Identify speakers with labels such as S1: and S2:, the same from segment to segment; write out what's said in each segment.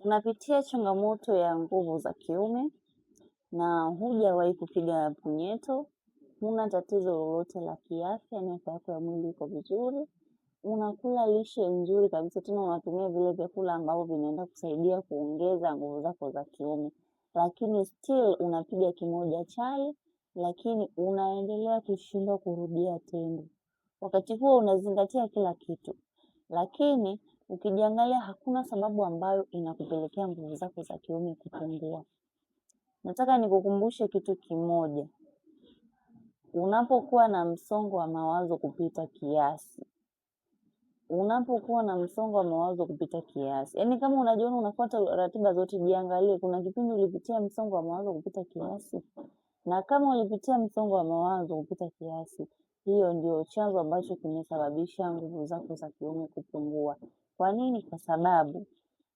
S1: Unapitia changamoto ya nguvu za kiume na hujawahi kupiga punyeto, huna tatizo lolote la kiafya, afya yako ya mwili iko vizuri, unakula lishe nzuri kabisa, tena unatumia vile vyakula ambavyo vinaenda kusaidia kuongeza nguvu zako za kiume, lakini still unapiga kimoja chali, lakini unaendelea kushindwa kurudia tendo. Wakati huo unazingatia kila kitu, lakini ukijiangalia hakuna sababu ambayo inakupelekea nguvu zako za kiume kupungua. Nataka nikukumbushe kitu kimoja. Unapokuwa na msongo wa mawazo kupita kiasi, yaani kama unajiona unafuata ratiba zote, jiangalie, kuna kipindi ulipitia msongo wa mawazo kupita kiasi? Na kama ulipitia msongo wa mawazo kupita kiasi, hiyo ndio chanzo ambacho kimesababisha nguvu zako za kiume kupungua. Kwa nini? Kwa sababu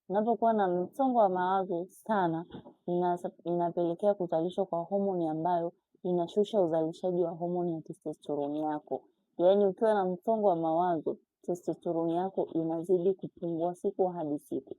S1: unapokuwa na msongo wa mawazo sana, inapelekea kuzalishwa kwa homoni ambayo inashusha uzalishaji wa homoni ya testosterone yako. Yaani ukiwa na msongo wa mawazo, testosterone yako inazidi kupungua siku hadi siku.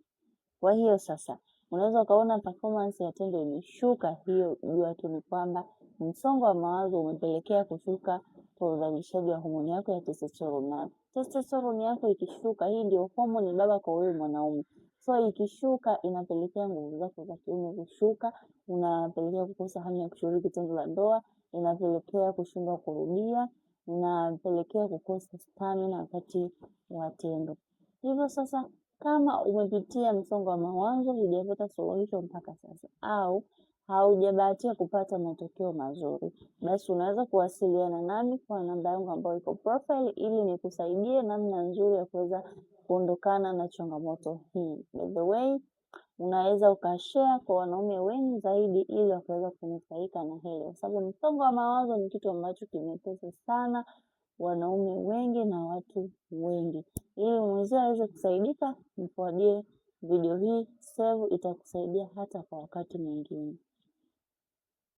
S1: Kwa hiyo sasa, unaweza ukaona performance ya tendo imeshuka, hiyo jua tu ni kwamba msongo wa mawazo umepelekea kushuka kwa uzalishaji wa homoni yako ya testosterone. Testosterone yako ikishuka, hii ndio homoni baba kwa wewe mwanaume. So ikishuka inapelekea nguvu zako za kiume kushuka, unapelekea kukosa hamu ya kushiriki tendo la ndoa, inapelekea kushindwa kurudia, inapelekea kukosa stamina wakati wa tendo. Hivyo sasa, kama umepitia msongo wa mawazo hujapata suluhisho mpaka sasa, au haujabahatika kupata matokeo mazuri, basi unaweza kuwasiliana nami kwa namba yangu ambayo iko profile ili nikusaidie namna nzuri ya kuweza kuondokana na changamoto hii. By the way, unaweza ukashare kwa wanaume wengi zaidi ili wakaweza kunufaika na hilo, kwa sababu msongo wa mawazo ni kitu ambacho kimetesa sana wanaume wengi na watu wengi. Ili mwenzio aweze kusaidika, mfuatie video hii, save, itakusaidia hata kwa wakati mwingine.